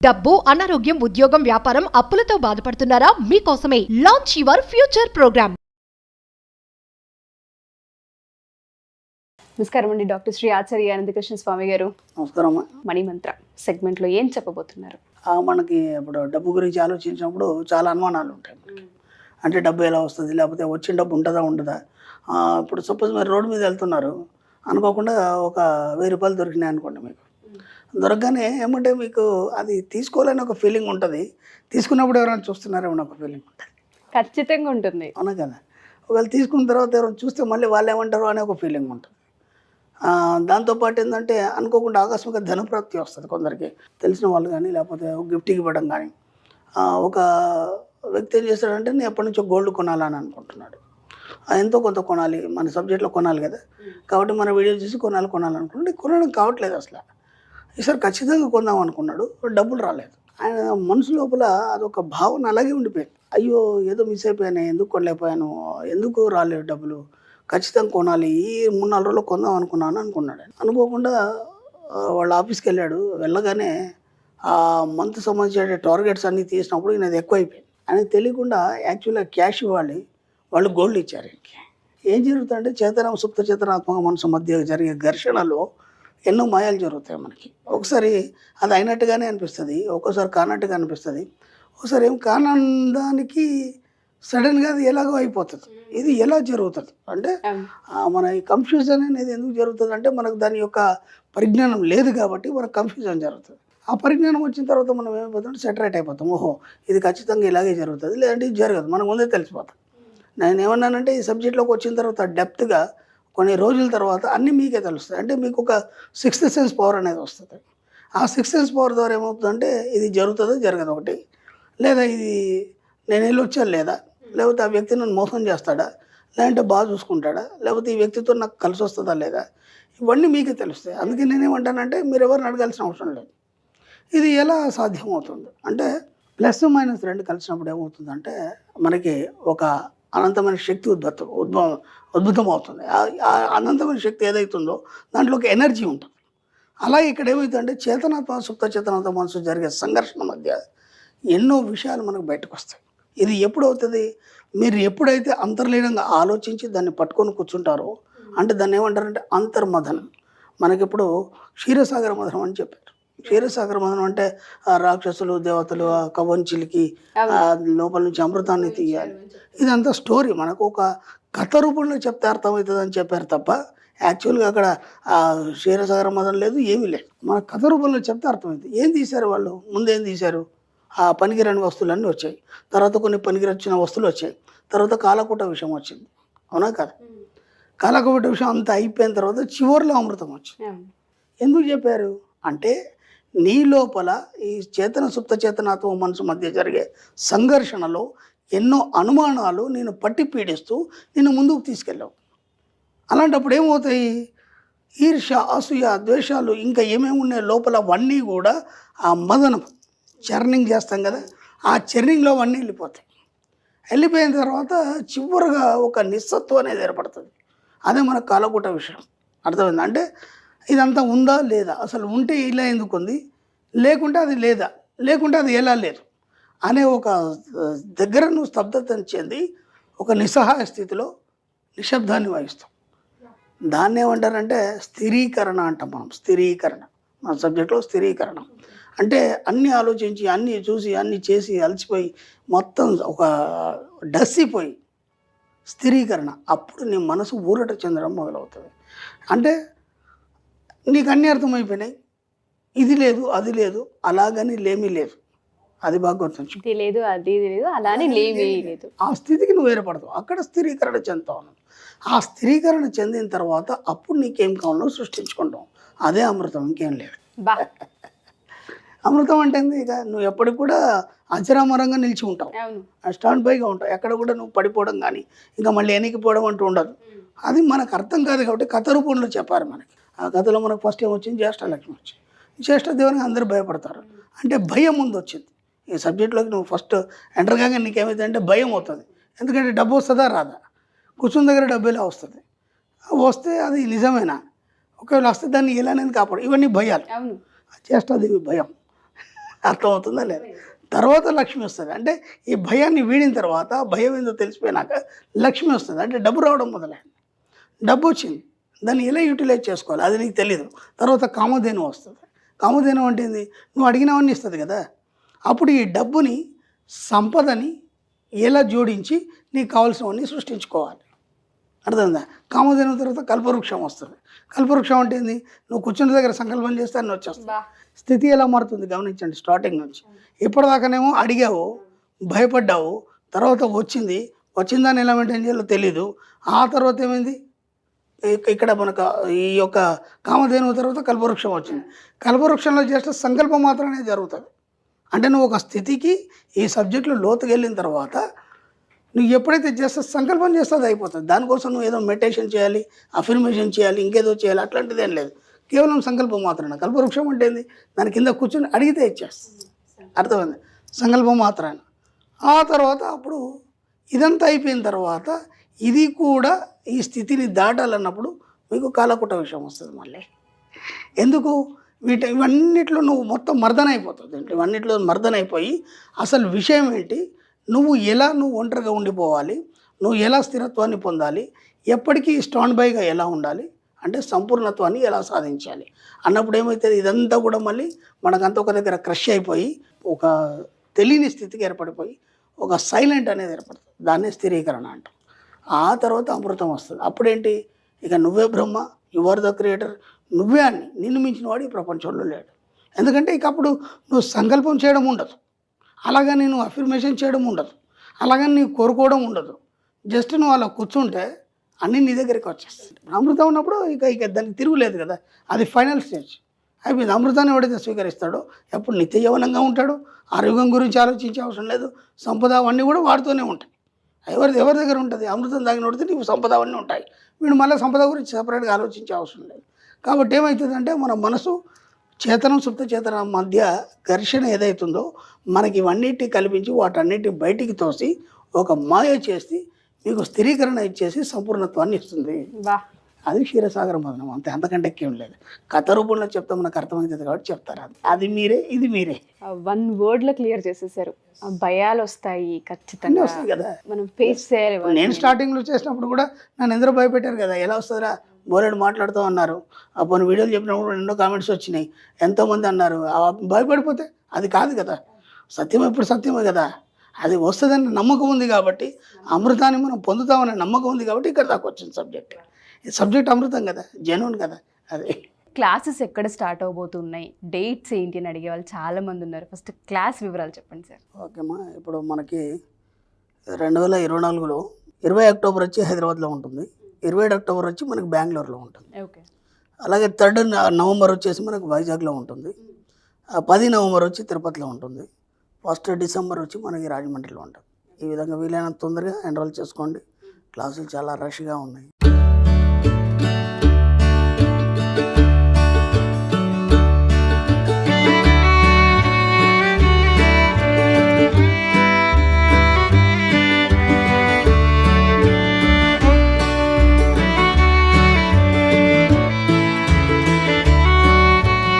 డబ్బు, అనారోగ్యం, ఉద్యోగం, వ్యాపారం, అప్పులతో బాధపడుతున్నారా? మీకోసమే లాంచ్ యువర్ ఫ్యూచర్ ప్రోగ్రామ్. నమస్కారం అండి, డాక్టర్ శ్రీ ఆచార్య అనంతకృష్ణ స్వామి గారు. నమస్కారం. మనీ మంత్ర సెగ్మెంట్లో ఏం చెప్పబోతున్నారు? మనకి ఇప్పుడు డబ్బు గురించి ఆలోచించినప్పుడు చాలా అనుమానాలు ఉంటాయి. అంటే డబ్బు ఎలా వస్తుంది, లేకపోతే వచ్చిన డబ్బు ఉంటుందా ఉండదా. ఇప్పుడు సపోజ్ మీరు రోడ్డు మీద వెళ్తున్నారు, అనుకోకుండా ఒక 1000 రూపాయలు దొరికినాయి అనుకోండి. మీకు దొరకగానే ఏమంటే మీకు అది తీసుకోవాలని ఒక ఫీలింగ్ ఉంటుంది. తీసుకున్నప్పుడు ఎవరైనా చూస్తున్నారేమో ఒక ఫీలింగ్ ఉంటుంది. ఖచ్చితంగా ఉంటుంది. అవునా కదా. ఒకవేళ తీసుకున్న తర్వాత ఎవరైనా చూస్తే మళ్ళీ వాళ్ళు ఏమంటారు అనే ఒక ఫీలింగ్ ఉంటుంది. దాంతోపాటు ఏంటంటే అనుకోకుండా ఆకస్మిక ధనప్రాప్తి వస్తుంది కొందరికి, తెలిసిన వాళ్ళు కానీ లేకపోతే గిఫ్ట్కి ఇవ్వడం కానీ. ఒక వ్యక్తి ఏం చేస్తాడంటే నేను ఎప్పటి నుంచో గోల్డ్ కొనాలని అనుకుంటున్నాడు. ఎంతో కొంత కొనాలి, మన సబ్జెక్ట్లో కొనాలి కదా. కాబట్టి మన వీడియో చూసి కొనాలనుకుంటే కొనడం కావట్లేదు అసలు. ఈసారి ఖచ్చితంగా కొందాం అనుకున్నాడు, డబ్బులు రాలేదు. ఆయన మనసు లోపల అదొక భావన అలాగే ఉండిపోయింది. అయ్యో ఏదో మిస్ అయిపోయాను, ఎందుకు కొనలేకపోయాను, ఎందుకు రాలేదు డబ్బులు, ఖచ్చితంగా కొనాలి, ఈ 3-4 రోజుల్లో కొందాం అనుకున్నాడు. అనుకోకుండా వాళ్ళ ఆఫీస్కి వెళ్ళాడు. వెళ్ళగానే ఆ మంత్ సంబంధించిన టార్గెట్స్ అన్నీ తీసినప్పుడు ఈయన అది ఎక్కువ అయిపోయింది. ఆయనకు తెలియకుండా యాక్చువల్గా క్యాష్ ఇవ్వాలి, వాళ్ళు గోల్డ్ ఇచ్చారు. ఏం జరుగుతుందంటే చేతన సుప్త చేతనాత్మక మనసు మధ్య జరిగే ఘర్షణలో ఎన్నో మాయాలు జరుగుతాయి మనకి. ఒకసారి అది అయినట్టుగానే అనిపిస్తుంది, ఒక్కోసారి కానట్టుగా అనిపిస్తుంది, ఒకసారి ఏం కానందానికి సడన్గా అది ఎలాగో అయిపోతుంది. ఇది ఎలా జరుగుతుంది అంటే మన ఈ కన్ఫ్యూజన్ అనేది ఎందుకు జరుగుతుంది అంటే మనకు దాని యొక్క పరిజ్ఞానం లేదు కాబట్టి మనకు కన్ఫ్యూజన్ జరుగుతుంది. ఆ పరిజ్ఞానం వచ్చిన తర్వాత మనం ఏమైపోతుంటే సెటరేట్ అయిపోతాం. ఓహో ఇది ఖచ్చితంగా ఇలాగే జరుగుతుంది, లేదంటే ఇది జరగదు, మనకు ముందే తెలిసిపోతాం. నేను ఏమన్నానంటే ఈ సబ్జెక్ట్లోకి వచ్చిన తర్వాత డెప్త్గా కొన్ని రోజుల తర్వాత అన్నీ మీకే తెలుస్తాయి. అంటే మీకు ఒక 6th సెన్స్ పవర్ అనేది వస్తుంది. ఆ 6th సెన్స్ పవర్ ద్వారా ఏమవుతుందంటే ఇది జరుగుతుందో జరగదు ఒకటి, లేదా ఇది నేను వెళ్ళొచ్చాను లేదా, లేకపోతే ఆ వ్యక్తి నన్ను మోసం చేస్తాడా, లేదంటే బాగా చూసుకుంటాడా, లేకపోతే ఈ వ్యక్తితో నాకు కలిసి వస్తుందా లేదా, ఇవన్నీ మీకే తెలుస్తాయి. అందుకే నేనేమంటానంటే మీరు ఎవరిని అడగాల్సిన అవసరం లేదు. ఇది ఎలా సాధ్యమవుతుంది అంటే +-2 కలిసినప్పుడు ఏమవుతుందంటే మనకి ఒక అనంతమైన శక్తి ఉద్భుతం అవుతుంది. ఆ అనంతమైన శక్తి ఏదైతుందో దాంట్లో ఒక ఎనర్జీ ఉంటుంది. అలాగే ఇక్కడ ఏమవుతుందంటే చేతనాత్మ సుప్త చేతనాత్మ మనసు జరిగే సంఘర్షణ మధ్య ఎన్నో విషయాలు మనకు బయటకు వస్తాయి. ఇది ఎప్పుడు అవుతుంది, మీరు ఎప్పుడైతే అంతర్లీనంగా ఆలోచించి దాన్ని పట్టుకొని కూర్చుంటారో, అంటే దాన్ని ఏమంటారంటే అంతర్మథనం. మనకిప్పుడు క్షీరసాగర మథనం అని చెప్పారు. క్షీరసాగర మథనం అంటే రాక్షసులు దేవతలు ఆ కవంచిలికి లోపల నుంచి అమృతాన్ని తీయాలి. ఇదంతా స్టోరీ, మనకు ఒక కథ రూపంలో చెప్తే అర్థమవుతుంది అని చెప్పారు తప్ప యాక్చువల్గా అక్కడ క్షీరసాగర మథనం లేదు, ఏమీ లేదు. మన కథ రూపంలో చెప్తే అర్థమవుతుంది. ఏం తీశారు వాళ్ళు, ముందేం తీశారు, ఆ పనికిరాని వస్తువులన్నీ వచ్చాయి, తర్వాత కొన్ని పనికిరొచ్చిన వస్తువులు వచ్చాయి, తర్వాత కాలకూట విషయం వచ్చింది. అవునా కదా. కాలకూట విషయం అంతా అయిపోయిన తర్వాత చివరిలో అమృతం వచ్చింది. ఎందుకు చెప్పారు అంటే నీ లోపల ఈ చేతన సుప్త చేతనాత్మ మనసు మధ్య జరిగే సంఘర్షణలో ఎన్నో అనుమానాలు నేను పట్టి పీడిస్తూ నిన్ను ముందుకు తీసుకెళ్ళావు. అలాంటప్పుడు ఏమవుతాయి, ఈర్ష, అసూయ, ద్వేషాలు ఇంకా ఏమేమి ఉన్నాయి లోపల అవన్నీ కూడా ఆ మదనం చర్నింగ్ చేస్తాం కదా, ఆ చర్నింగ్లో అవన్నీ వెళ్ళిపోయిన తర్వాత చివరిగా ఒక నిస్సత్వం అనేది ఏర్పడుతుంది. అదే మన కాలకూట విషయం. అర్థమైంది అంటే ఇదంతా ఉందా లేదా, అసలు ఉంటే ఇలా ఎందుకు ఉంది, లేకుంటే అది లేదా, లేకుంటే అది ఎలా లేదు అనే ఒక దగ్గర నువ్వు స్తబ్దతను చెంది ఒక నిస్సహాయ స్థితిలో నిశ్శబ్దాన్ని వహిస్తాం. దాన్ని ఏమంటారంటే స్థిరీకరణ అంటాం మనం. స్థిరీకరణ మన సబ్జెక్ట్లో స్థిరీకరణ అంటే అన్నీ ఆలోచించి అన్నీ చూసి అన్నీ చేసి అలసిపోయి మొత్తం ఒక డస్సిపోయి స్థిరీకరణ. అప్పుడు నీ మనసు ఊరట చెందడం మొదలవుతుంది. అంటే నీకు అన్నీ అర్థమైపోయినాయి, ఇది లేదు అది లేదు అలాగని లేమీ లేదు. అది బాగా గుర్తుంచు, ఇది లేదు అది లేదు అలానే లేమీ లేదు. ఆ స్థితికి నువ్వు ఏర్పడతావు, అక్కడ స్థిరీకరణ చెందుతావు. ఆ స్థిరీకరణ చెందిన తర్వాత అప్పుడు నీకేం కావాలో సృష్టించుకుంటావు. అదే అమృతం, ఇంకేం లేదు. అమృతం అంటే ఇక నువ్వు ఎప్పటికి కూడా అజరామరంగా నిలిచి ఉంటావు, స్టాండ్ బైగా ఉంటావు. ఎక్కడ కూడా నువ్వు పడిపోవడం కానీ ఇంకా మళ్ళీ ఎనికిపోవడం అంటూ ఉండదు. అది మనకు అర్థం కాదు కాబట్టి కథ రూపంలో చెప్పారు మనకి. ఆ కథలో మనకు ఫస్ట్ ఏమొచ్చింది, జ్యేష్ఠలక్ష్మి వచ్చింది. జ్యేష్ఠదేవునికి అందరూ భయపడతారు, అంటే భయం ముందు వచ్చింది. ఈ సబ్జెక్ట్లోకి నువ్వు ఫస్ట్ ఎంటర్ కాగా నీకేమైతే అంటే భయం అవుతుంది. ఎందుకంటే డబ్బు వస్తుందా రాదా, కూర్చున్న దగ్గర డబ్బు ఎలా వస్తుంది, వస్తే అది నిజమేనా, ఒకవేళ వస్తే దాన్ని ఎలానేది కాపాడు, ఇవన్నీ భయాలు. జ్యేష్ఠాదేవి భయం. అర్థమవుతుందా లేదా? తర్వాత లక్ష్మి వస్తుంది. అంటే ఈ భయాన్ని వీడిన తర్వాత భయం ఏందో తెలిసిపోయినాక లక్ష్మి వస్తుంది. అంటే డబ్బు రావడం మొదలైంది. డబ్బు వచ్చింది, దాన్ని ఎలా యూటిలైజ్ చేసుకోవాలి అది నీకు తెలియదు. తర్వాత కామధేను వస్తుంది. కామధేను అంటే ఏంది? నువ్వు అడిగినవన్నీ ఇస్తుంది కదా. అప్పుడు ఈ డబ్బుని సంపదని ఎలా జోడించి నీకు కావాల్సినవన్నీ సృష్టించుకోవాలి. అర్థమైందా? కామధేను తర్వాత కల్పవృక్షం వస్తుంది. కల్పవృక్షం అంటే ఏంది? నువ్వు కూర్చున్న దగ్గర సంకల్పం చేస్తే అన్నీ వచ్చేస్తుంది. స్థితి ఎలా మారుతుంది గమనించండి. స్టార్టింగ్ నుంచి ఇప్పటిదాకానేమో అడిగావు, భయపడ్డావు, తర్వాత వచ్చిన దాన్ని ఎలా మెయింటైన్ చేయాలో తెలీదు. ఆ తర్వాత ఏమైంది? ఇక్కడ మనకు ఈ యొక్క కామధేను తర్వాత కల్పవృక్షం వచ్చింది. కల్పవృక్షంలో జస్ట్ సంకల్పం మాత్రమే జరుగుతుంది. అంటే నువ్వు ఒక స్థితికి ఈ సబ్జెక్టులో లోతుకు వెళ్ళిన తర్వాత నువ్వు ఎప్పుడైతే జస్ట్ సంకల్పం చేస్తే అది అయిపోతుంది. దానికోసం నువ్వు ఏదో మెడిటేషన్ చేయాలి, అఫర్మేషన్ చేయాలి, ఇంకేదో చేయాలి, అట్లాంటిది ఏం లేదు. కేవలం సంకల్పం మాత్రమే. కల్పవృక్షం అంటే ఏంది? దాని కింద కూర్చొని అడిగితే ఇచ్చేస్తుంది. అర్థమైంది? సంకల్పం మాత్రమే. ఆ తర్వాత అప్పుడు ఇదంతా అయిపోయిన తర్వాత ఇది కూడా ఈ స్థితిని దాటాలన్నప్పుడు మీకు కాలకుట విషయం వస్తుంది మళ్ళీ. ఎందుకు? ఇవన్నిట్లో నువ్వు మొత్తం మర్దన అయిపోతుంది. ఇవన్నిట్లో మర్దన అయిపోయి అసలు విషయం ఏంటి, నువ్వు ఒంటరిగా ఉండిపోవాలి, నువ్వు ఎలా స్థిరత్వాన్ని పొందాలి, ఎప్పటికీ స్టాండ్ బైగా ఎలా ఉండాలి, అంటే సంపూర్ణత్వాన్ని ఎలా సాధించాలి అన్నప్పుడు ఏమవుతుంది? ఇదంతా కూడా మళ్ళీ మనకంతా ఒక దగ్గర క్రష్ అయిపోయి ఒక తెలియని స్థితికి ఏర్పడిపోయి ఒక సైలెంట్ అనేది ఏర్పడుతుంది. దాన్నే స్థిరీకరణ అంటాం. ఆ తర్వాత అమృతం వస్తుంది. అప్పుడేంటి? ఇక నువ్వే బ్రహ్మ, యు ఆర్ ద క్రియేటర్, నువ్వే అని నిన్ను మించిన వాడు ఈ ప్రపంచంలో లేడు. ఎందుకంటే ఇక అప్పుడు నువ్వు సంకల్పం చేయడం ఉండదు, అలాగని నువ్వు అఫర్మేషన్ చేయడం ఉండదు, అలాగని నీవు కోరుకోవడం ఉండదు. జస్ట్ నువ్వు అలా కూర్చుంటే అన్నీ నీ దగ్గరికి వచ్చేస్తాయి. అమృతం ఉన్నప్పుడు ఇక దానికి తిరుగులేదు కదా. అది ఫైనల్ స్టేజ్ అయిపోయింది. అమృతాన్ని ఎవడైతే స్వీకరిస్తాడో ఎప్పుడు నిత్య యవనంగా ఉంటాడు, ఆరోగ్యం గురించి ఆలోచించే అవసరం లేదు, సంపద అవన్నీ కూడా వాడుతూనే ఉంటాయి. ఎవరి దగ్గర ఉంటుంది? అమృతం తాగినోడితే నీకు సంపద అవన్నీ ఉంటాయి. వీడు మళ్ళీ సంపద గురించి సపరేట్గా ఆలోచించే అవసరం లేదు. కాబట్టి ఏమవుతుందంటే మన మనసు చేతనం సుప్త చేతనం మధ్య ఘర్షణ ఏదైతుందో మనకి ఇవన్నిటి కల్పించి వాటన్నిటి బయటికి తోసి ఒక మాయ చేసి మీకు స్థిరీకరణ ఇచ్చేసి సంపూర్ణత్వాన్ని ఇస్తుంది. అది క్షీరసాగర మదనం. అంతే, అంతకంటే ఎక్కేం లేదు. కథ రూపంలో చెప్తే మనకు అర్థమవుతుంది కాబట్టి చెప్తారు. అది మీరే, ఇది మీరే. 1 wordలో క్లియర్ చేసేసారు. భయాలు వస్తాయి, ఖచ్చితంగా వస్తాయి కదా, మనం ఫేస్ చేయాలి. నేను స్టార్టింగ్లో చేసినప్పుడు కూడా నన్ను ఎందరో భయపెట్టారు కదా, ఎలా వస్తుందిరా బోలెడు మాట్లాడుతూ అన్నారు. అప్పుడు వీడియోలు చెప్పినప్పుడు ఎన్నో కామెంట్స్ వచ్చినాయి, ఎంతోమంది అన్నారు. భయపడిపోతే అది కాదు కదా, సత్యం ఎప్పుడు సత్యమే కదా. అది వస్తుందని నమ్మకం ఉంది కాబట్టి, అమృతాన్ని మనం పొందుతామనే నమ్మకం ఉంది కాబట్టి ఇక్కడ దాకా వచ్చింది సబ్జెక్ట్. ఈ సబ్జెక్ట్ అమృతం కదా, జెన్యూన్ కదా. అదే క్లాసెస్ ఎక్కడ స్టార్ట్ అవబోతున్నాయి, డేట్స్ ఏంటి అని అడిగే వాళ్ళు చాలామంది ఉన్నారు. ఫస్ట్ క్లాస్ వివరాలు చెప్పండి సార్. ఓకేమ్మా, ఇప్పుడు మనకి 2024లో 20 అక్టోబర్ వచ్చి హైదరాబాద్లో ఉంటుంది, 27 అక్టోబర్ వచ్చి మనకి బెంగళూరులో ఉంటుంది. ఓకే. అలాగే 3 నవంబర్ వచ్చేసి మనకు వైజాగ్లో ఉంటుంది, 10 నవంబర్ వచ్చి తిరుపతిలో ఉంటుంది, 1 డిసెంబర్ వచ్చి మనకి రాజమండ్రిలో ఉంటుంది. ఈ విధంగా వీలైనంత తొందరగా ఎన్రోల్ చేసుకోండి. క్లాసులు చాలా రష్గా ఉన్నాయి.